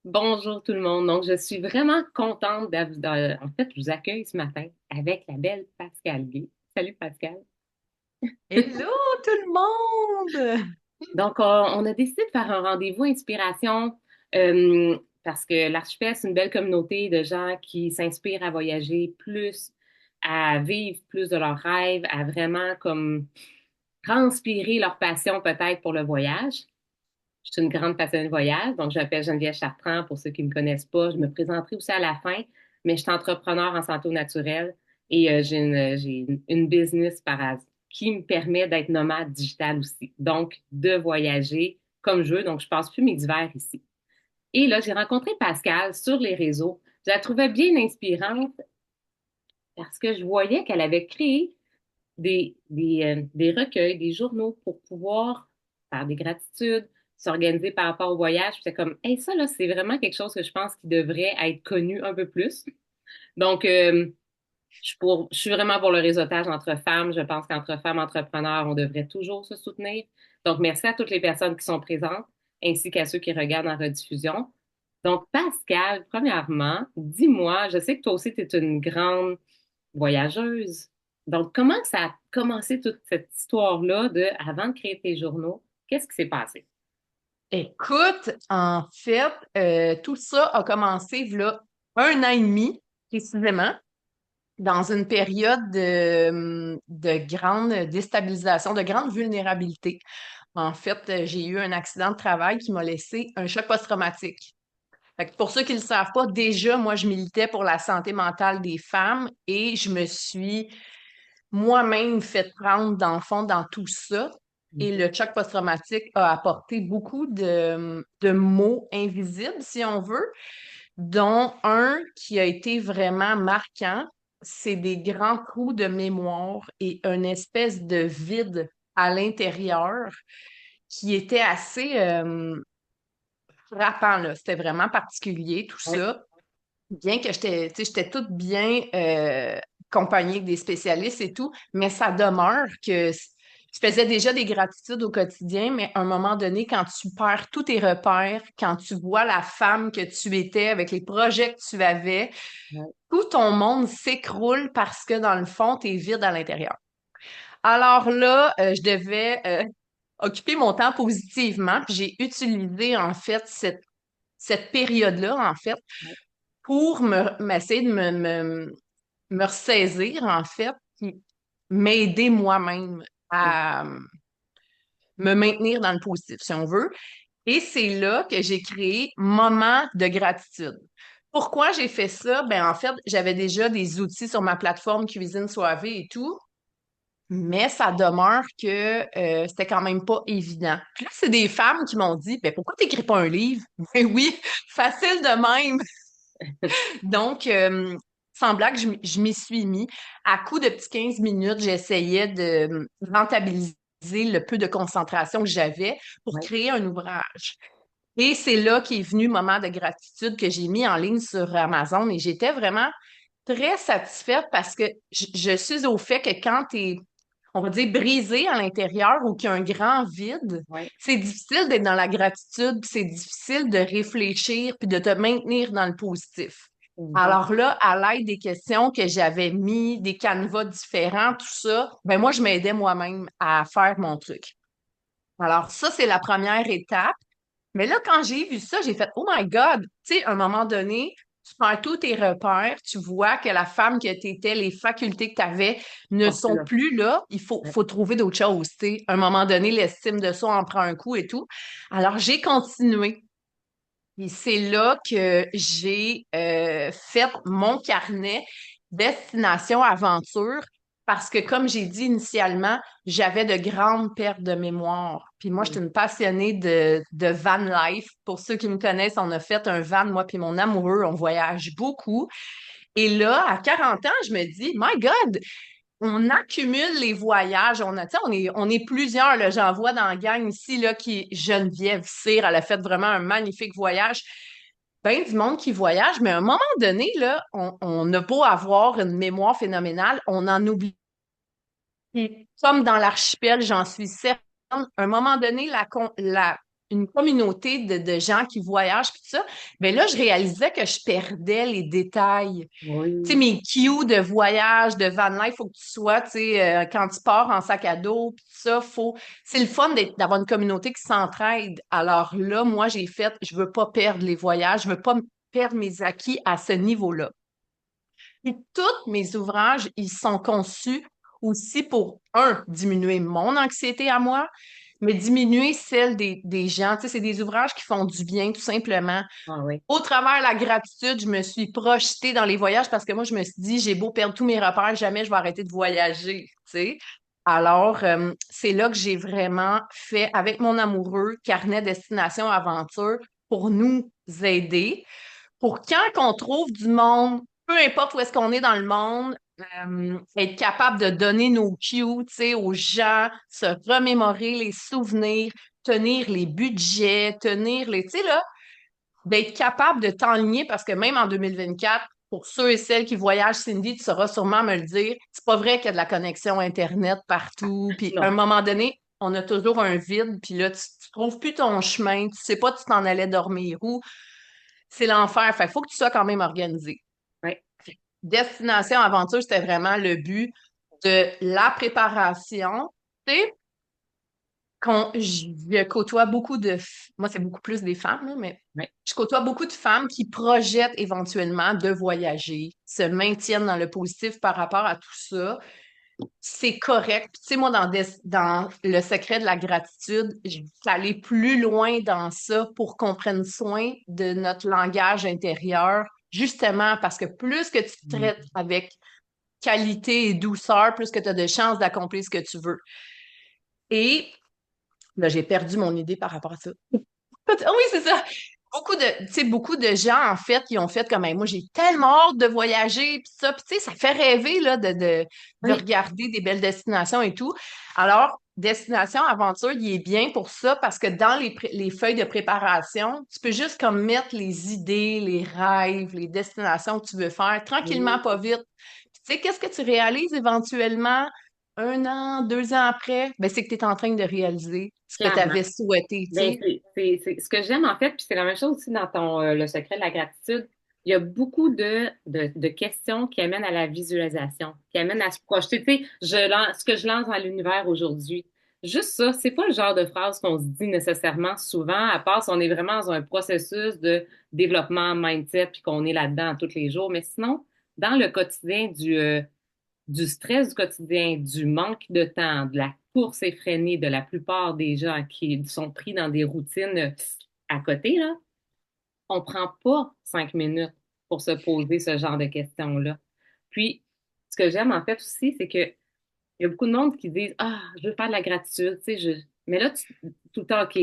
Bonjour tout le monde. Donc, je suis vraiment contente en fait, je vous accueille ce matin avec la belle Pascale Gay. Salut Pascal. Hello tout le monde! Donc, on a décidé de faire un rendez-vous inspiration parce que l'archipel, c'est une belle communauté de gens qui s'inspirent à voyager plus, à vivre plus de leurs rêves, à vraiment comme transpirer leur passion peut-être pour le voyage. Je suis une grande passionnée de voyage, donc je m'appelle Geneviève Chartrand. Pour ceux qui ne me connaissent pas, je me présenterai aussi à la fin, mais je suis entrepreneur en santé au naturel et j'ai une business qui me permet d'être nomade digital aussi, donc de voyager comme je veux. Donc, je passe plus mes hivers ici. Et là, j'ai rencontré Pascal sur les réseaux. Je la trouvais bien inspirante parce que je voyais qu'elle avait créé des recueils, des journaux pour pouvoir faire des gratitudes, s'organiser par rapport au voyage. Puis c'est comme, hey, ça, là, c'est vraiment quelque chose que je pense qui devrait être connu un peu plus. Donc, je suis vraiment pour le réseautage entre femmes. Je pense qu'entre femmes entrepreneurs, on devrait toujours se soutenir. Donc, merci à toutes les personnes qui sont présentes, ainsi qu'à ceux qui regardent en rediffusion. Donc, Pascal, premièrement, dis-moi, je sais que toi aussi, tu es une grande voyageuse. Donc, comment ça a commencé toute cette histoire-là de, avant de créer tes journaux, qu'est-ce qui s'est passé? Écoute, en fait, tout ça a commencé v'là 1 an et demi, précisément, dans une période de grande déstabilisation, de grande vulnérabilité. En fait, j'ai eu un accident de travail qui m'a laissé un choc post-traumatique. Fait que pour ceux qui ne le savent pas, déjà, moi, je militais pour la santé mentale des femmes et je me suis moi-même fait prendre dans le fond dans tout ça. Et Mhm. le choc post-traumatique a apporté beaucoup de mots invisibles, si on veut, dont un qui a été vraiment marquant, c'est des grands trous de mémoire et une espèce de vide à l'intérieur qui était assez frappant, là. C'était vraiment particulier, tout Oui. ça. Bien que j'étais, tu sais, j'étais toute bien accompagnée avec des spécialistes et tout, mais ça demeure que je faisais déjà des gratitudes au quotidien, mais à un moment donné, quand tu perds tous tes repères, quand tu vois la femme que tu étais avec les projets que tu avais, Ouais. tout ton monde s'écroule parce que dans le fond, tu es vide à l'intérieur. Alors là, je devais occuper mon temps positivement, puis j'ai utilisé en fait cette période-là, en fait, pour m'essayer de me ressaisir, en fait, puis m'aider moi-même Ouais. à me maintenir dans le positif, si on veut. Et c'est là que j'ai créé Moment de gratitude. Pourquoi j'ai fait ça? Ben, en fait, j'avais déjà des outils sur ma plateforme Cuisine Soivée et tout, mais ça demeure que c'était quand même pas évident. Puis là, c'est des femmes qui m'ont dit, ben, pourquoi t'écris pas un livre? Ben oui, facile de même. Donc, sans blague, je m'y suis mis. À coup de petits 15 minutes, j'essayais de rentabiliser le peu de concentration que j'avais pour Ouais. créer un ouvrage. Et c'est là qu'est venu Moment de gratitude que j'ai mis en ligne sur Amazon et j'étais vraiment très satisfaite parce que je suis au fait que quand tu es, on va dire, brisé à l'intérieur ou qu'il y a un grand vide, Ouais. c'est difficile d'être dans la gratitude, puis c'est difficile de réfléchir puis de te maintenir dans le positif. Mhm. Alors là, à l'aide des questions que j'avais mis, des canevas différents, tout ça, ben moi, je m'aidais moi-même à faire mon truc. Alors ça, c'est la première étape. Mais là, quand j'ai vu ça, j'ai fait Oh my God! Tu sais, à un moment donné, tu perds tous tes repères, tu vois que la femme que tu étais, les facultés que tu avais ne Bon, sont là. plus là. Il faut, Ouais. faut trouver d'autres choses. Tu sais. À un moment donné, l'estime de soi en prend un coup et tout. Alors, j'ai continué. Et c'est là que j'ai fait mon carnet Destination Aventure parce que, comme j'ai dit initialement, j'avais de grandes pertes de mémoire. Puis moi, je suis Mhm. une passionnée de van life. Pour ceux qui me connaissent, on a fait un van, moi puis mon amoureux, on voyage beaucoup. Et là, à 40 ans, je me dis, My God, on accumule les voyages. Tu sais, on est plusieurs. Là, j'en vois dans la gang ici là, qui Geneviève Cyr, elle a fait vraiment un magnifique voyage. Ben du monde qui voyage, mais à un moment donné, là, on a beau avoir une mémoire phénoménale, on en oublie. Puis, comme dans l'archipel, j'en suis certaine, à un moment donné, la une communauté de gens qui voyagent, puis tout ça, mais là, je réalisais que je perdais les détails. Tu sais, Oui. mes cues de voyage, de van life, faut que tu sois, tu sais, quand tu pars en sac à dos, puis tout ça, c'est le fun d'avoir une communauté qui s'entraide. Alors là, moi, je veux pas perdre les voyages, je veux pas perdre mes acquis à ce niveau-là. Puis tous mes ouvrages, ils sont conçus aussi pour, diminuer mon anxiété à moi, mais diminuer celle des gens. Tu sais, c'est des ouvrages qui font du bien, tout simplement. Ah oui. Au travers de la gratitude, je me suis projetée dans les voyages parce que moi, je me suis dit, j'ai beau perdre tous mes repères, jamais je vais arrêter de voyager, tu sais. Alors, c'est là que j'ai vraiment fait, avec mon amoureux, carnet destination aventure pour nous aider pour quand on trouve du monde, peu importe où est-ce qu'on est dans le monde, être capable de donner nos cues, tu sais, aux gens, se remémorer les souvenirs, tenir les budgets, tenir les, tu sais, là, d'être capable de t'enligner parce que même en 2024, pour ceux et celles qui voyagent, Cindy, tu sauras sûrement me le dire, c'est pas vrai qu'il y a de la connexion Internet partout. Puis à un Non. moment donné, on a toujours un vide, puis là, tu trouves plus ton chemin, tu sais pas tu t'en allais dormir où. C'est l'enfer. Fait faut que tu sois quand même organisé. Oui. Destination aventure, c'était vraiment le but de la préparation. Tu sais, je côtoie beaucoup moi, c'est beaucoup plus des femmes, là, mais Oui. je côtoie beaucoup de femmes qui projettent éventuellement de voyager, se maintiennent dans le positif par rapport à tout ça. C'est correct. Puis, tu sais, moi, dans le secret de la gratitude, je suis allée plus loin dans ça pour qu'on prenne soin de notre langage intérieur, justement parce que plus que tu traites avec qualité et douceur, plus que tu as de chances d'accomplir ce que tu veux. Et là, j'ai perdu mon idée par rapport à ça. Ah oui, c'est ça. Tu sais, beaucoup de gens, en fait, qui ont fait comme hey, moi, j'ai tellement hâte de voyager, puis ça, puis tu sais, ça fait rêver là, de Oui. regarder des belles destinations et tout. Alors, Destination Aventure, il est bien pour ça parce que dans les feuilles de préparation, tu peux juste comme mettre les idées, les rêves, les destinations que tu veux faire tranquillement, pas vite. Puis, tu sais, qu'est-ce que tu réalises éventuellement 1 an, 2 ans après? Ben, c'est que tu es en train de réaliser ce que tu Clairement. avais souhaité, tu Ben, sais. c'est ce que j'aime en fait, puis c'est la même chose aussi dans ton le secret de la gratitude. Il y a beaucoup de questions qui amènent à la visualisation, qui amènent à se projeter. Tu sais, ce que je lance dans l'univers aujourd'hui. Juste ça, c'est pas le genre de phrase qu'on se dit nécessairement souvent, à part si on est vraiment dans un processus de développement mindset puis qu'on est là-dedans tous les jours. Mais sinon, dans le quotidien du stress du quotidien, du manque de temps, de la course effrénée de la plupart des gens qui sont pris dans des routines à côté, là, on prend pas 5 minutes pour se poser ce genre de questions-là. Puis, ce que j'aime en fait aussi, c'est que il y a beaucoup de monde qui disent ah, je veux faire de la gratitude, tu sais, mais là, tout le temps, OK,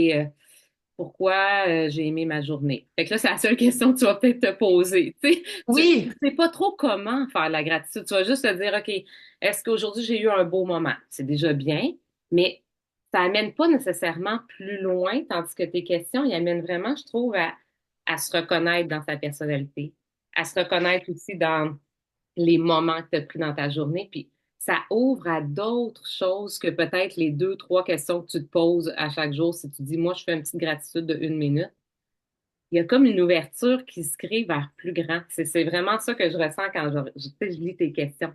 pourquoi j'ai aimé ma journée? Fait que là, c'est la seule question que tu vas peut-être te poser. Tu sais, tu Oui, sais pas trop comment faire la gratitude. Tu vas juste te dire, OK, est-ce qu'aujourd'hui j'ai eu un beau moment? C'est déjà bien, mais ça amène pas nécessairement plus loin, tandis que tes questions, ils amènent vraiment, je trouve, à se reconnaître dans sa personnalité, à se reconnaître aussi dans les moments que tu as pris dans ta journée. Puis ça ouvre à d'autres choses que peut-être les deux, trois questions que tu te poses à chaque jour. Si tu dis, moi, je fais une petite gratitude de 1 minute, il y a comme une ouverture qui se crée vers plus grand. C'est vraiment ça que je ressens quand tu sais, je lis tes questions.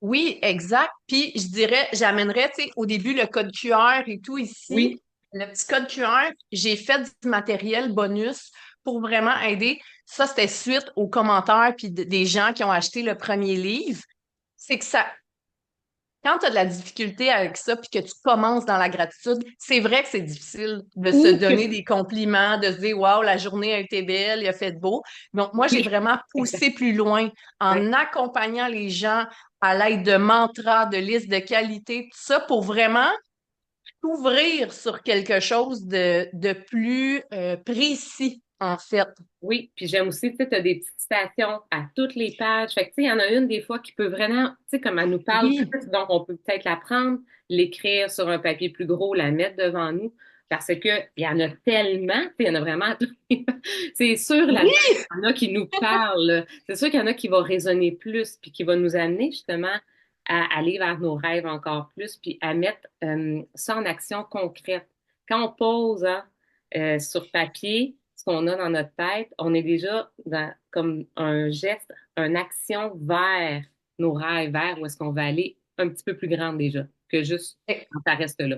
oui, exact. Puis je dirais, j'amènerais, tu sais, au début le code QR et tout ici. Oui, Le petit code QR, j'ai fait du matériel bonus pour vraiment aider. Ça, c'était suite aux commentaires puis des gens qui ont acheté le premier livre. C'est que ça, quand tu as de la difficulté avec ça puis que tu commences dans la gratitude, c'est vrai que c'est difficile de se ou que donner des compliments, de se dire waouh, la journée a été belle, il a fait beau. Donc moi, j'ai oui, vraiment exact. poussé plus loin Ouais. en accompagnant les gens à l'aide de mantras, de listes de qualité, tout ça pour vraiment s'ouvrir sur quelque chose de plus précis en fait. Oui, puis j'aime aussi, tu sais, t'as des petites citations à toutes les pages. Fait que, tu sais, il y en a une des fois qui peut vraiment, tu sais, comme elle nous parle Oui, plus, donc on peut peut-être la prendre, l'écrire sur un papier plus gros, la mettre devant nous, parce que il y en a tellement, tu sais, il y en a vraiment à tous les pages. C'est sûr, là-dedans, oui, il y en a qui nous parlent, là. C'est sûr qu'il y en a qui vont résonner plus, puis qui vont nous amener justement à aller vers nos rêves encore plus, puis à mettre ça en action concrète. Quand on pose, hein, sur papier, ce qu'on a dans notre tête, on est déjà dans, comme un geste, une action vers nos rêves, vers où est-ce qu'on va aller un petit peu plus grande déjà, que juste quand ça reste là.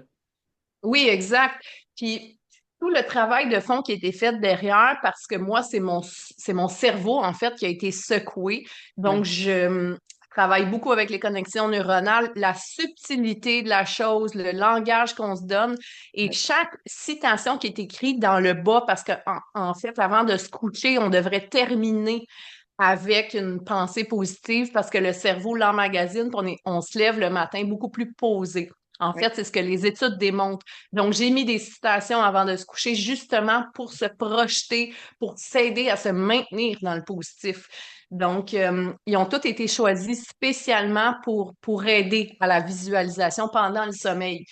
Oui, exact. Puis tout le travail de fond qui a été fait derrière, parce que moi, c'est mon cerveau, en fait, qui a été secoué. Ouais, Donc, je travaille beaucoup avec les connexions neuronales, la subtilité de la chose, le langage qu'on se donne et ouais, chaque citation qui est écrite dans le bas, parce que en fait, avant de se coucher, on devrait terminer avec une pensée positive parce que le cerveau l'emmagasine, puis on se lève le matin beaucoup plus posé. En ouais. fait, c'est ce que les études démontrent. Donc, j'ai mis des citations avant de se coucher justement pour se projeter, pour s'aider à se maintenir dans le positif. Donc, ils ont tous été choisis spécialement pour aider à la visualisation pendant le sommeil.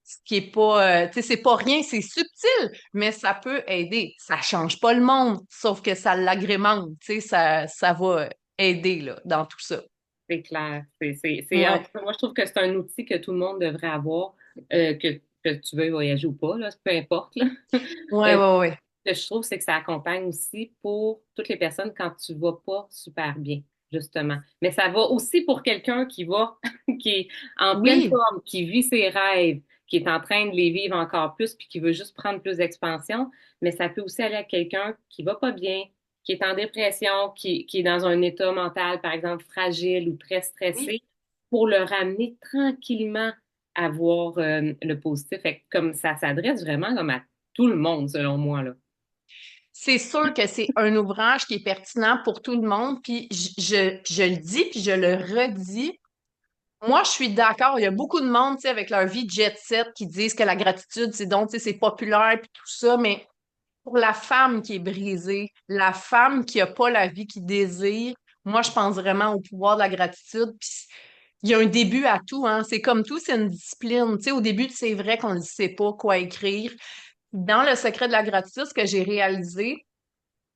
Ce qui est pas, tu sais, c'est pas rien, c'est subtil, mais ça peut aider. Ça change pas le monde, sauf que ça l'agrémente, tu sais, ça va aider là, dans tout ça. C'est clair. En Ouais, tout cas, moi, je trouve que c'est un outil que tout le monde devrait avoir, que tu veux voyager ou pas, là, peu importe, là. ouais, Euh, ouais, ouais. Ce que je trouve, c'est que ça accompagne aussi pour toutes les personnes quand tu vas pas super bien, justement. Mais ça va aussi pour quelqu'un qui va, qui est en pleine Oui, forme, qui vit ses rêves, qui est en train de les vivre encore plus, puis qui veut juste prendre plus d'expansion. Mais ça peut aussi aller à quelqu'un qui va pas bien, qui est en dépression, qui est dans un état mental, par exemple, fragile ou très oui. stressé, pour le ramener tranquillement à voir le positif. Fait que comme ça s'adresse vraiment comme à tout le monde, selon moi, là. C'est sûr que c'est un ouvrage qui est pertinent pour tout le monde, puis je le dis, puis je le redis. Moi, je suis d'accord. Il y a beaucoup de monde, tu sais, avec leur vie jet set qui disent que la gratitude, c'est donc, tu sais, c'est populaire puis tout ça, mais pour la femme qui est brisée, la femme qui a pas la vie qu'il désire, moi, je pense vraiment au pouvoir de la gratitude. Puis il y a un début à tout, hein. C'est comme tout, c'est une discipline. Tu sais, au début, c'est vrai qu'on ne sait pas quoi écrire. Dans le secret de la gratitude, ce que j'ai réalisé,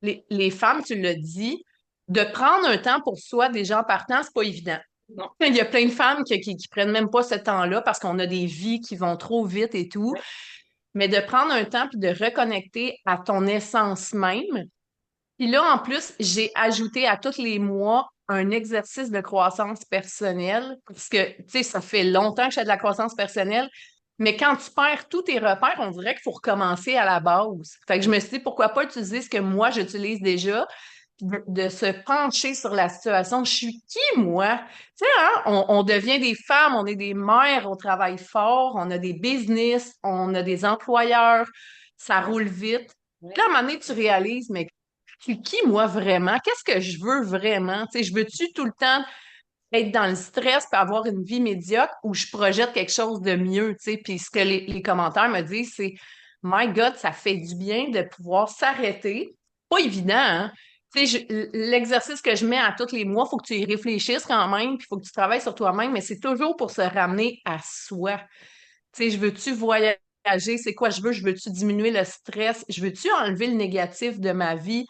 les femmes, tu l'as dit, de prendre un temps pour soi déjà en partant, c'est pas évident. Non. Il y a plein de femmes qui prennent même pas ce temps-là parce qu'on a des vies qui vont trop vite et tout. Ouais. Mais de prendre un temps puis de reconnecter à ton essence même. Puis là, en plus, j'ai ajouté à tous les mois un exercice de croissance personnelle parce que, tu sais, ça fait longtemps que je fais de la croissance personnelle. Mais quand tu perds tous tes repères, on dirait qu'il faut recommencer à la base. Fait que je me suis dit, pourquoi pas utiliser ce que moi j'utilise déjà, puis de se pencher sur la situation. Je suis qui, moi? Tu sais, hein, on devient des femmes, on est des mères, on travaille fort, on a des business, on a des employeurs, ça roule vite. Puis Ouais. là, à un moment donné, tu réalises, mais je suis qui, moi, vraiment? Qu'est-ce que je veux vraiment? Tu sais, je veux-tu tout le temps être dans le stress puis avoir une vie médiocre ou je projette quelque chose de mieux, tu sais? Puis ce que les commentaires me disent, c'est My God, ça fait du bien de pouvoir s'arrêter. Pas évident, hein? Tu sais, l'exercice que je mets à tous les mois, il faut que tu y réfléchisses quand même, puis il faut que tu travailles sur toi-même, mais c'est toujours pour se ramener à soi. Tu sais, je veux-tu voyager? C'est quoi je veux? Je veux-tu diminuer le stress? Je veux-tu enlever le négatif de ma vie?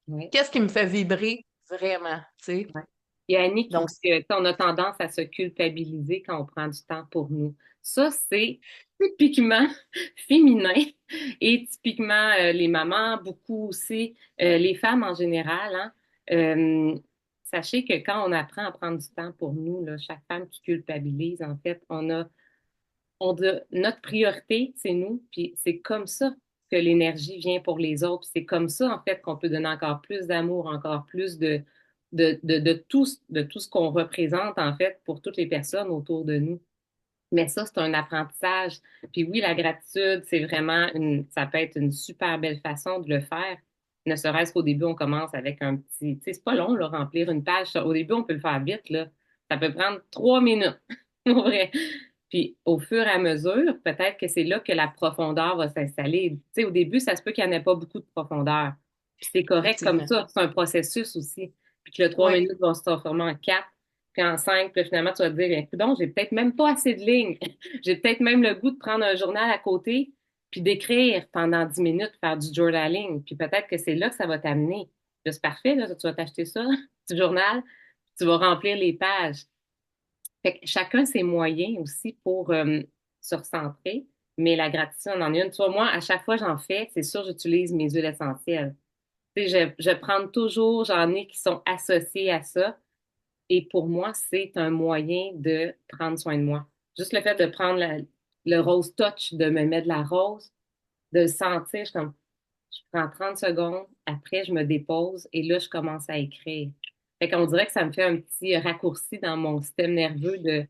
Ouais. Qu'est-ce qui me fait vibrer vraiment, tu sais? Ouais. Il y a Annie qui Donc, dit que tu sais, on a tendance à se culpabiliser quand on prend du temps pour nous. Ça, c'est typiquement féminin et typiquement les mamans, beaucoup aussi, les femmes en général, hein. Euh, Sachez que quand on apprend à prendre du temps pour nous, là, chaque femme qui culpabilise, en fait, notre priorité, c'est nous, puis c'est comme ça que l'énergie vient pour les autres. C'est comme ça, en fait, qu'on peut donner encore plus d'amour, encore plus de tout ce qu'on représente, en fait, pour toutes les personnes autour de nous. Mais ça, c'est un apprentissage. Puis oui, la gratitude, c'est vraiment ça peut être une super belle façon de le faire. Ne serait-ce qu'au début, on commence avec un petit, tu sais, c'est pas long, là, remplir une page. Au début, on peut le faire vite, là. Ça peut prendre 3 minutes, pour vrai. Puis au fur et à mesure, peut-être que c'est là que la profondeur va s'installer. Tu sais, au début, ça se peut qu'il n'y en ait pas beaucoup de profondeur. Puis c'est correct comme effectivement. ça. C'est un processus aussi. Puis que le trois Ouais. minutes va se transformer en 4 puis en 5 puis finalement, tu vas te dire, écoute, j'ai peut-être même pas assez de lignes. J'ai peut-être même le goût de prendre un journal à côté, puis d'écrire pendant 10 minutes, faire du journaling. Puis peut-être que c'est là que ça va t'amener. Là, c'est parfait, là, tu vas t'acheter ça, du journal, tu vas remplir les pages. Fait que chacun ses moyens aussi pour se recentrer. mais la gratitude, on en est une. Tu vois, moi, à chaque fois que j'en fais, c'est sûr, j'utilise mes huiles essentielles. Tu sais, je prends toujours, j'en ai qui sont associés à ça. Et pour moi, c'est un moyen de prendre soin de moi. Juste le fait de prendre le rose touch, de me mettre de la rose, de le sentir, je prends 30 secondes, après je me dépose et là, je commence à écrire. Fait qu'on dirait que ça me fait un petit raccourci dans mon système nerveux de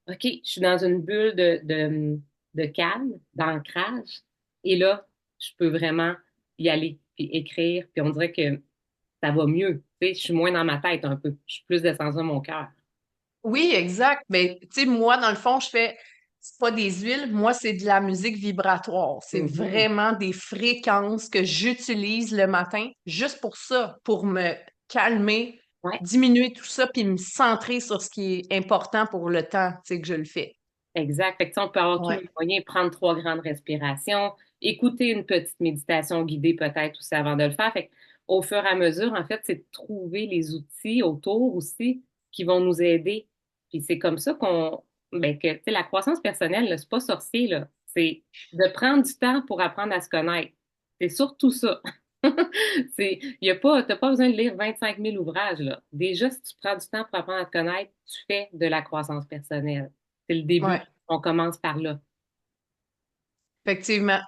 OK, je suis dans une bulle de calme, d'ancrage, et là, je peux vraiment y aller, puis écrire, puis on dirait que ça va mieux. Tu sais, je suis moins dans ma tête un peu. Je suis plus descendue dans mon cœur. Oui, exact. Mais tu sais, moi, dans le fond, c'est pas des huiles, moi, c'est de la musique vibratoire. C'est Mhm. vraiment des fréquences que j'utilise le matin juste pour ça, pour me calmer, Ouais, diminuer tout ça, puis me centrer sur ce qui est important pour le temps, tu sais, que je le fais. exact. Fait que, tu sais, on peut avoir tous Ouais. les moyens, prendre 3 grandes respirations, écouter une petite méditation guidée peut-être aussi avant de le faire. Fait que, au fur et à mesure, en fait, c'est de trouver les outils autour aussi qui vont nous aider. Puis c'est comme ça tu sais, la croissance personnelle, là, c'est pas sorcier, là. C'est de prendre du temps pour apprendre à se connaître. C'est surtout ça. T'as pas besoin de lire 25 000 ouvrages, là. Déjà, si tu prends du temps pour apprendre à te connaître, tu fais de la croissance personnelle. C'est le début. Ouais, On commence par là. effectivement.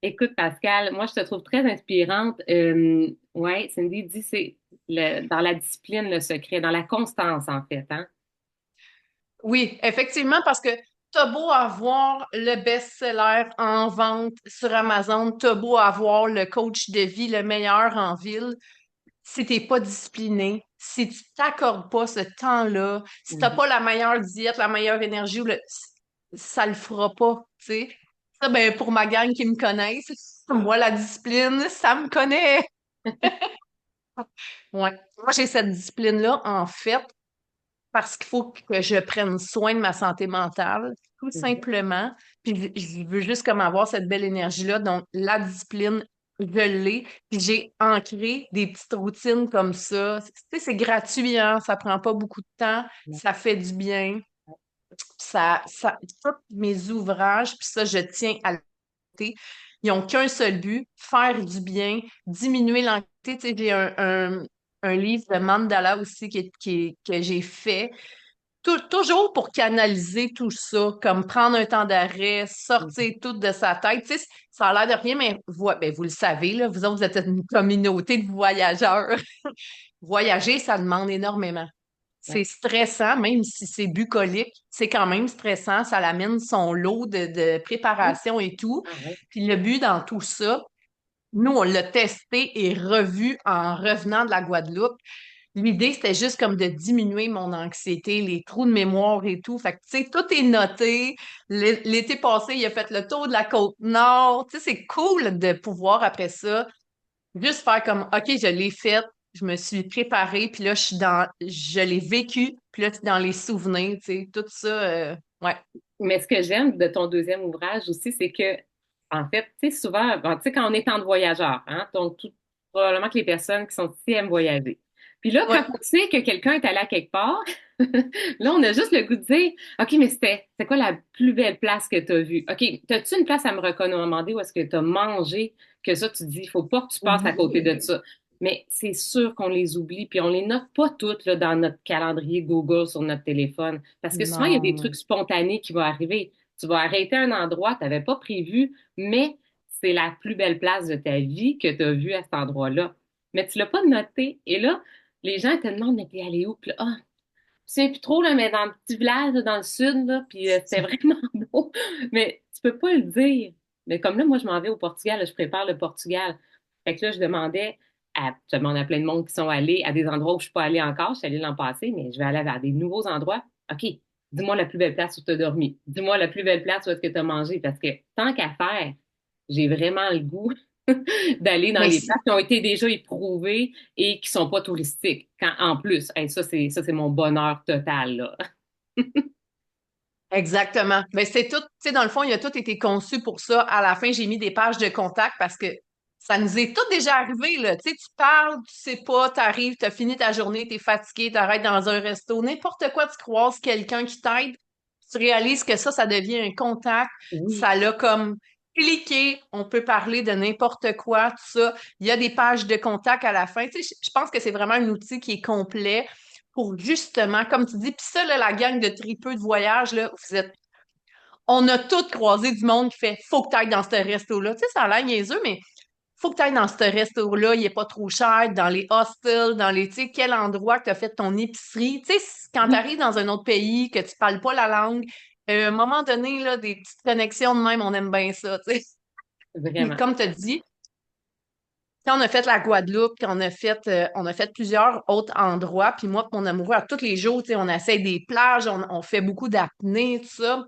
Écoute, Pascal, moi, je te trouve très inspirante. Ouais, Cindy dit c'est dans la discipline le secret, dans la constance, en fait, hein? Oui, effectivement, parce que t'as beau avoir le best-seller en vente sur Amazon, t'as beau avoir le coach de vie le meilleur en ville, si t'es pas discipliné, si tu t'accordes pas ce temps-là, si t'as Mhm. pas la meilleure diète, la meilleure énergie, ça le fera pas, tu sais. Ça, ben, pour ma gang qui me connaissent, moi, la discipline, ça me connaît. Ouais. Moi, j'ai cette discipline-là, en fait, parce qu'il faut que je prenne soin de ma santé mentale, tout Mhm. simplement. Puis je veux juste comme avoir cette belle énergie-là. Donc, la discipline, je l'ai. Puis j'ai ancré des petites routines comme ça. Tu sais, c'est gratuit, hein? Ça prend pas beaucoup de temps. Ça fait du bien. Tous mes ouvrages, puis ça, je tiens à le noter, ils n'ont qu'un seul but, faire du bien, diminuer l'anxiété. Tu sais, j'ai un livre de mandala aussi que j'ai fait toujours pour canaliser tout ça, comme prendre un temps d'arrêt, Mhm. sortir tout de sa tête. Tu sais, ça a l'air de rien, mais ben, vous le savez, là, vous autres, vous êtes une communauté de voyageurs. Voyager, ça demande énormément. C'est Ouais. stressant, même si c'est bucolique, c'est quand même stressant. Ça l'amène son lot de Oui. préparation et tout. Ah ouais. Puis le but dans tout ça, nous, on l'a testé et revu en revenant de la Guadeloupe. L'idée, c'était juste comme de diminuer mon anxiété, les trous de mémoire et tout. Fait que, tu sais, tout est noté. L'été passé, il a fait le tour de la côte nord. Tu sais, c'est cool de pouvoir, après ça, juste faire comme, OK, je l'ai fait, je me suis préparée, puis là, je l'ai vécu, puis là, c'est dans les souvenirs, tu sais, tout ça, ouais. Mais ce que j'aime de ton deuxième ouvrage aussi, c'est que, en fait, tu sais, souvent, bon, tu sais, quand on est en voyageur, hein, donc probablement que les personnes qui sont ici aiment voyager. Puis là, quand Ouais. on sait que quelqu'un est allé à quelque part, là, on a juste le goût de dire, OK, mais c'est quoi la plus belle place que tu as vue? OK, as-tu une place à me recommander où est-ce que tu as mangé que ça, tu te dis, il faut pas que tu passes à côté Oui. de ça. Mais c'est sûr qu'on les oublie, puis on les note pas toutes là, dans notre calendrier Google sur notre téléphone. Parce que souvent, il y a des trucs Non. spontanés qui vont arriver. Tu vas arrêter un endroit, tu n'avais pas prévu, mais c'est la plus belle place de ta vie que tu as vue à cet endroit-là. Mais tu l'as pas noté. Et là, les gens te demandent, mais t'es allé où? Puis là, ah, je sais plus trop, là, mais dans le petit village là, dans le sud, là, puis c'était vraiment beau. Mais tu peux pas le dire. Mais comme là, moi, je m'en vais au Portugal, là, je prépare le Portugal. Fait que là, je demande à plein de monde qui sont allés à des endroits où je suis pas allée encore. Je suis allée l'an passé, mais je vais aller vers des nouveaux endroits. OK, dis-moi la plus belle place où tu as dormi. Dis-moi la plus belle place où est-ce que tu as mangé. Parce que tant qu'à faire, j'ai vraiment le goût d'aller dans Mais les places qui ont été déjà éprouvées et qui sont pas touristiques. En plus, hey, ça c'est mon bonheur total, là. exactement. Mais c'est tout, tu sais, dans le fond, il a tout été conçu pour ça. À la fin, j'ai mis des pages de contact parce que ça nous est tout déjà arrivé, là. Tu sais, tu parles, tu sais pas, t'arrives, t'as fini ta journée, t'es fatigué, t'arrêtes dans un resto, n'importe quoi, tu croises quelqu'un qui t'aide. tu réalises que ça devient un contact. Oui, Ça l'a comme cliqué. On peut parler de n'importe quoi, tout ça. Il y a des pages de contact à la fin. Tu sais, je pense que c'est vraiment un outil qui est complet pour justement, comme tu dis, puis ça, là, la gang de tripeux de voyage, là, on a tous croisé du monde qui fait, faut que tu ailles dans ce resto-là. Tu sais, ça a l'air niaiseux, mais faut que tu ailles dans ce resto-là, il est pas trop cher, dans les hostels, dans les, tu sais, quel endroit que tu as fait ton épicerie. Tu sais, quand tu oui, arrives dans un autre pays, que tu parles pas la langue, à un moment donné, là, des petites connexions de même, on aime bien ça, tu sais. Puis, vraiment. comme tu as dit, quand on a fait la Guadeloupe, quand on a fait plusieurs autres endroits, puis moi, mon amoureux, à tous les jours, tu sais, on essaie des plages, on fait beaucoup d'apnée, tout ça.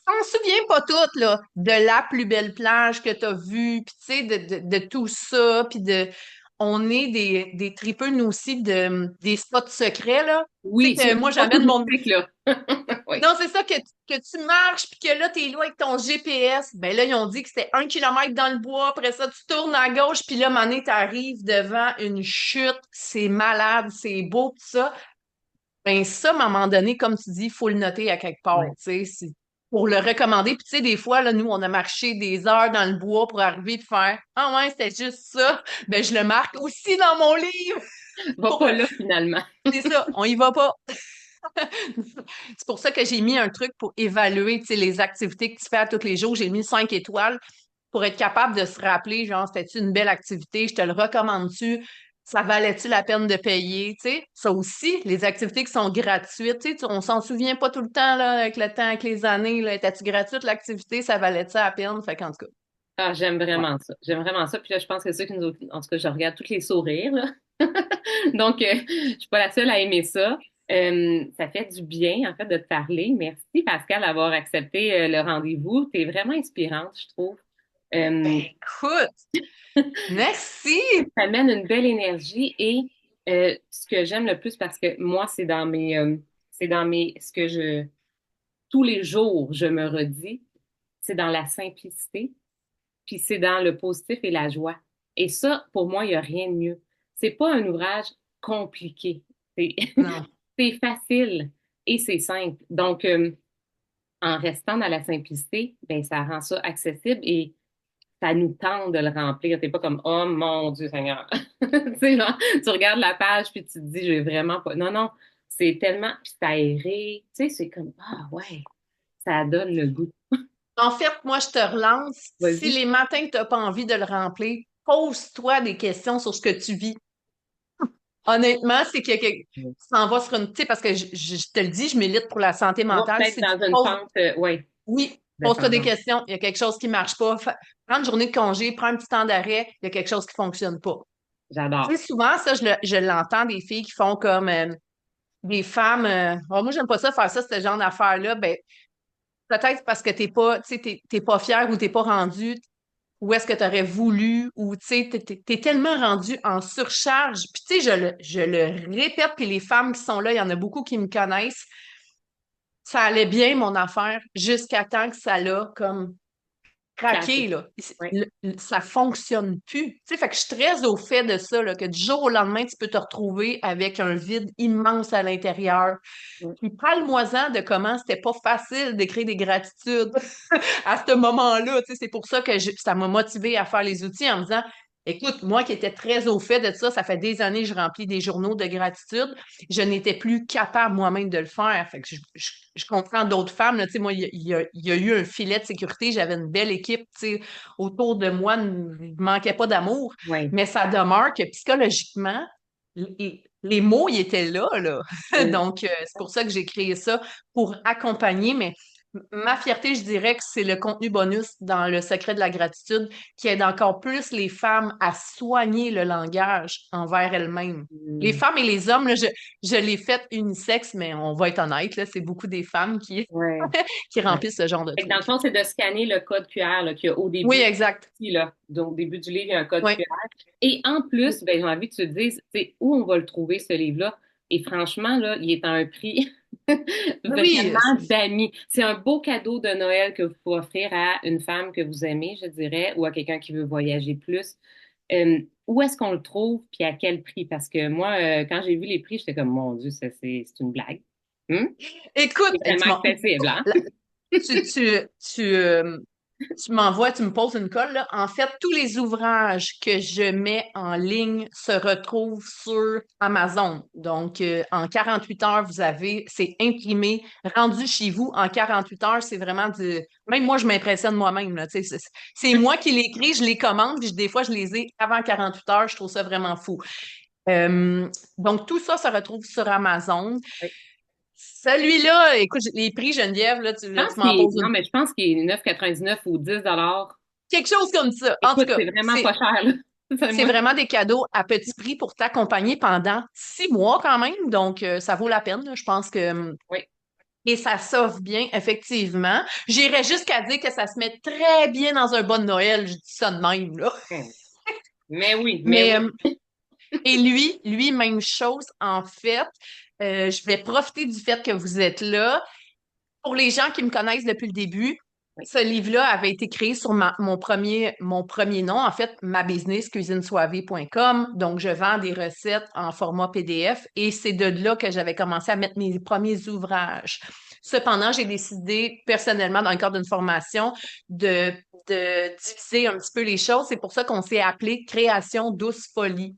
On se souvient pas toutes, là, de la plus belle plage que tu as vue, puis tu sais, de tout ça, puis on est des tripeux, nous aussi, des spots secrets, là. Tu sais Oui, que c'est moi, pas j'amène mon... touristique, là. Oui. Non, c'est ça, que tu marches, puis que là, t'es loin avec ton GPS. Ben là, ils ont dit que c'était 1 kilomètre dans le bois, après ça, tu tournes à gauche, puis là, mané, t'arrives devant une chute, c'est malade, c'est beau, tout ça. Ben ça, à un moment donné, comme tu dis, il faut le noter à quelque part, Ouais. tu sais, pour le recommander. Puis tu sais, des fois, là, nous, on a marché des heures dans le bois pour arriver et faire «Ah ouais, c'était juste ça». Ben je le marque aussi dans mon livre. Va Pour... pas là, finalement. C'est ça, on y va pas. C'est pour ça que j'ai mis un truc pour évaluer, tu sais, les activités que tu fais à tous les jours. J'ai mis 5 étoiles pour être capable de se rappeler, genre, c'était-tu une belle activité? Je te le recommande-tu? Ça valait-tu la peine de payer? Tu sais, ça aussi, les activités qui sont gratuites, tu sais, on s'en souvient pas tout le temps, là, avec le temps, avec les années, là. Était-tu gratuite l'activité? Ça valait-tu la peine? Fait qu'en tout cas, Ah, j'aime ouais. vraiment ça. J'aime vraiment ça. Puis là, je pense que c'est ça qui nous... En tout cas, je regarde tous les sourires, là. Donc, je suis pas la seule à aimer ça. Ça fait du bien, en fait, de te parler. Merci, Pascal, d'avoir accepté le rendez-vous. Tu es vraiment inspirante, je trouve. Ben Euh, écoute, merci! Ça amène une belle énergie et ce que j'aime le plus, parce que moi, c'est dans mes, ce que je, tous les jours, je me redis, c'est dans la simplicité, puis c'est dans le positif et la joie. Et ça, pour moi, il n'y a rien de mieux. C'est pas un ouvrage compliqué. C'est, Non. c'est facile et c'est simple. Donc, en restant dans la simplicité, ben, ça rend ça accessible et ça nous tente de le remplir. T'es pas comme, oh mon Dieu Seigneur. Tu sais, genre, tu regardes la page puis tu te dis, je vais vraiment pas. Non, non, c'est tellement, puis c'est aéré. Tu sais, c'est comme, ah ouais, ça donne le goût. En fait, moi, je te relance. Si Vas-y. les matins, tu n'as pas envie de le remplir, pose-toi des questions sur ce que tu vis. Honnêtement, c'est tu t'en vas sur une... Tu sais, parce que je te le dis, je milite pour la santé On va mentale. peut-être Si tu te dans une poses... pente, ouais, Oui, pose-toi des descendante. questions. Il y a quelque chose qui marche pas. Prends une journée de congé, prends un petit temps d'arrêt. Il y a quelque chose qui fonctionne pas. Tu J'adore. sais, souvent, ça, je l'entends des filles qui font comme des femmes. Oh, moi, j'aime pas ça, faire ça, ce genre d'affaires-là. Ben, peut-être parce que tu sais, t'es pas fier ou t'es pas rendu où est-ce que tu aurais voulu, ou tu sais, t'es tellement rendu en surcharge. Puis tu sais, je le répète, puis les femmes qui sont là, il y en a beaucoup qui me connaissent. Ça allait bien, mon affaire, jusqu'à temps que ça l'a comme craqué, Claqué. là. Ouais. Ça fonctionne plus. Tu sais, fait que je suis très au fait de ça, là, que du jour au lendemain, tu peux te retrouver avec un vide immense à l'intérieur. Ouais. Puis parle-moi-en de comment c'était pas facile d'écrire des gratitudes à ce moment-là. Tu sais, c'est pour ça que ça m'a motivé à faire les outils en me disant, écoute, moi qui étais très au fait de ça fait des années que je remplis des journaux de gratitude, je n'étais plus capable moi-même de le faire. Fait que je comprends d'autres femmes. Là, tu sais, moi, il y a eu un filet de sécurité, j'avais une belle équipe, tu sais, autour de moi, il ne manquait pas d'amour, Ouais. mais ça demeure que psychologiquement, les mots, ils étaient là, là. Mm. Donc, c'est pour ça que j'ai créé ça, pour accompagner, mais ma fierté, je dirais que c'est le contenu bonus dans le secret de la gratitude qui aide encore plus les femmes à soigner le langage envers elles-mêmes. Les Mm. femmes et les hommes, là, je l'ai fait unisexe, mais on va être honnête, là, c'est beaucoup des femmes qui, Ouais. qui Ouais. remplissent ce genre de Fait que dans trucs. le fond, c'est de scanner le code QR là, qu'il y a au Oui, début, exact. ici, là. Donc, au début du livre, il y a un code Oui. QR. Et en plus, ben, j'ai envie que tu te dises, c'est où on va le trouver, ce livre-là. Et franchement, là, il est à un prix Oui, vraiment d'amis. C'est un beau cadeau de Noël que vous pouvez offrir à une femme que vous aimez, je dirais, ou à quelqu'un qui veut voyager plus. Où est-ce qu'on le trouve, puis à quel prix? Parce que moi, quand j'ai vu les prix, j'étais comme, mon Dieu, c'est une blague. Hmm? Écoute, C'est vraiment accessible, hein? tu, tu, tu, euh, tu m'envoies, tu me poses une colle, là. En fait, tous les ouvrages que je mets en ligne se retrouvent sur Amazon. Donc, en 48 heures, c'est imprimé, rendu chez vous en 48 heures. C'est vraiment du. Même moi, je m'impressionne moi-même, là. Tu sais, c'est moi qui l'écris, je les commande, puis des fois, je les ai avant 48 heures. Je trouve ça vraiment fou. Euh, donc, tout ça se retrouve sur Amazon. Oui. Celui-là, écoute, les prix, Geneviève, là, tu, Je tu pense m'en poses non, une. mais je pense qu'il est 9,99 ou 10 $. Quelque chose comme ça. En tout Écoute, cas, c'est vraiment pas cher, là. c'est Moi, vraiment des cadeaux à petit prix pour t'accompagner pendant 6 mois quand même. Donc, ça vaut la peine, là. Je pense que. oui. Et ça s'offre bien, effectivement. J'irais jusqu'à dire que ça se met très bien dans un bon Noël. Je dis ça de même, là. Hmm. Mais oui, mais Mais, oui. et lui, même chose, en fait. Je vais profiter du fait que vous êtes là. Pour les gens qui me connaissent depuis le début, Oui. ce livre-là avait été créé sur mon premier nom, en fait, ma business, cuisinesoivée.com. Donc, je vends des recettes en format PDF et c'est de là que j'avais commencé à mettre mes premiers ouvrages. Cependant, j'ai décidé personnellement, dans le cadre d'une formation, de, de diviser un petit peu les choses. C'est pour ça qu'on s'est appelé Création douce folie.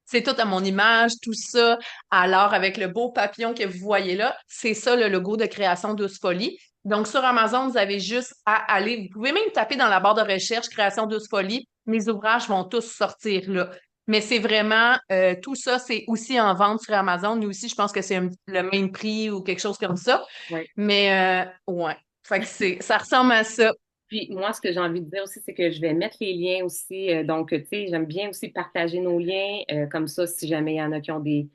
C'est tout à mon image, tout ça. Alors, avec le beau papillon que vous voyez là, c'est ça le logo de Création Douce Folie. Donc, sur Amazon, vous avez juste à aller. Vous pouvez même taper dans la barre de recherche Création Douce Folie. Mes ouvrages vont tous sortir là. Mais c'est vraiment, tout ça, c'est aussi en vente sur Amazon. Nous aussi, je pense que c'est le même prix ou quelque chose comme ça. Oui. Mais, ouais. Fait que ça ressemble à ça. Puis moi, ce que j'ai envie de dire aussi, c'est que je vais mettre les liens aussi. Donc, tu sais, j'aime bien aussi partager nos liens. Comme ça, si jamais il y en a qui ont des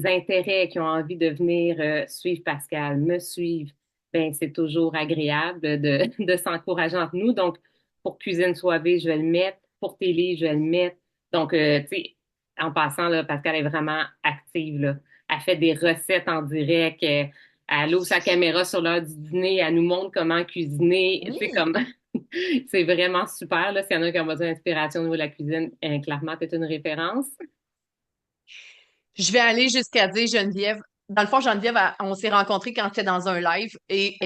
intérêts, qui ont envie de venir suivre Pascal, me suivre, ben c'est toujours agréable de s'encourager entre nous. Donc, pour Cuisine Soivée, je vais le mettre. Pour télé, je vais le mettre. Donc, tu sais, en passant, là, Pascal est vraiment active, là. Elle fait des recettes en direct. Elle ouvre sa caméra sur l'heure du dîner. Elle nous montre comment cuisiner. Tu sais, Oui. comme c'est vraiment super, là. S'il y en a qui ont besoin d'inspiration au niveau de la cuisine, clairement, tu es une référence. Je vais aller jusqu'à dire Geneviève. Dans le fond, Geneviève, on s'est rencontrés quand j'étais dans un live et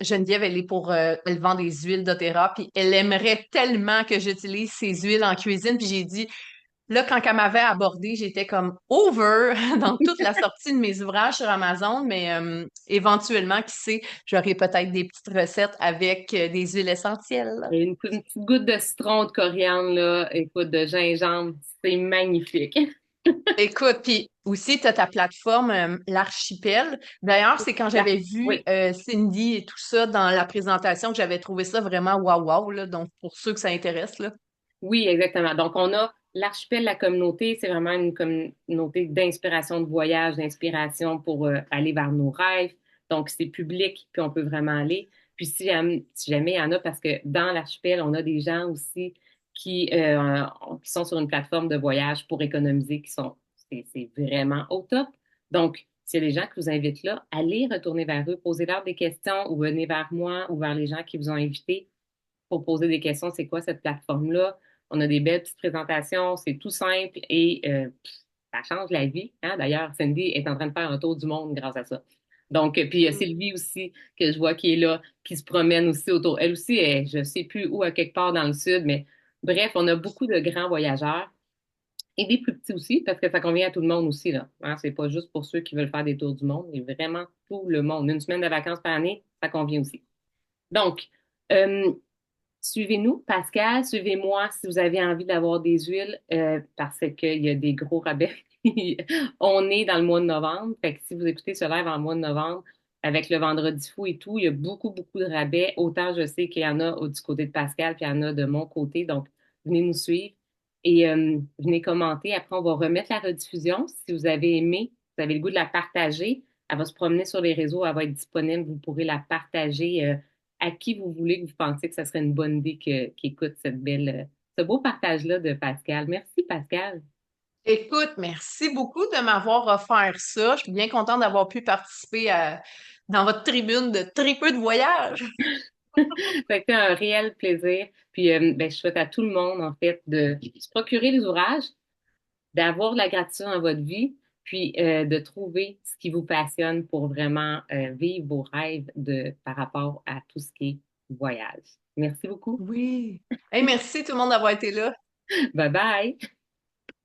Geneviève, elle vend des huiles doTERRA, puis elle aimerait tellement que j'utilise ces huiles en cuisine. Puis j'ai dit, là, quand elle m'avait abordé, j'étais comme over dans toute la sortie de mes ouvrages sur Amazon, mais éventuellement, qui sait, j'aurai peut-être des petites recettes avec des huiles essentielles. Et une petite goutte de citron, de coriandre, là, écoute, de gingembre, c'est magnifique. Écoute, puis aussi, tu as ta plateforme, l'Archipel. D'ailleurs, c'est quand j'avais vu Oui, Cindy et tout ça dans la présentation que j'avais trouvé ça vraiment wow wow, là. Donc, pour ceux que ça intéresse, là. oui, exactement. Donc, on a l'archipel, la communauté, c'est vraiment une communauté d'inspiration de voyage, d'inspiration pour aller vers nos rêves. Donc, c'est public, puis on peut vraiment aller. Puis, si jamais il y en a, parce que dans l'archipel, on a des gens aussi qui sont sur une plateforme de voyage pour économiser, c'est vraiment au top. Donc, s'il y a des gens qui vous invitent là, allez retourner vers eux, posez-leur des questions ou venez vers moi ou vers les gens qui vous ont invités pour poser des questions. C'est quoi cette plateforme-là? On a des belles petites présentations, c'est tout simple et ça change la vie. Hein? D'ailleurs, Cindy est en train de faire un tour du monde grâce à ça. Donc, puis il y a Sylvie aussi, que je vois qui est là, qui se promène aussi autour. Elle aussi est, je sais plus où, à quelque part dans le sud, mais bref, on a beaucoup de grands voyageurs et des plus petits aussi, parce que ça convient à tout le monde aussi, là. Hein? C'est pas juste pour ceux qui veulent faire des tours du monde, mais vraiment tout le monde. Une semaine de vacances par année, ça convient aussi. Donc, euh, suivez-nous, Pascal, suivez-moi si vous avez envie d'avoir des huiles parce qu'il y a des gros rabais. On est dans le mois de novembre, fait que si vous écoutez ce live en mois de novembre, avec le vendredi fou et tout, il y a beaucoup, beaucoup de rabais. Autant je sais qu'il y en a du côté de Pascal, puis il y en a de mon côté. Donc, venez nous suivre et venez commenter. Après, on va remettre la rediffusion. Si vous avez aimé, vous avez le goût de la partager, elle va se promener sur les réseaux, elle va être disponible. Vous pourrez la partager à qui vous voulez que vous pensez que ça serait une bonne idée qu'il écoute ce beau partage-là de Pascal. Merci, Pascal. Écoute, merci beaucoup de m'avoir offert ça. Je suis bien contente d'avoir pu participer dans votre tribune de très peu de voyage. Ça a été un réel plaisir. Puis, ben, je souhaite à tout le monde, en fait, de se procurer les ouvrages, d'avoir de la gratitude dans votre vie, puis de trouver ce qui vous passionne pour vraiment vivre vos rêves par rapport à tout ce qui est voyage. Merci beaucoup. Oui. Hey, merci tout le monde d'avoir été là. Bye bye.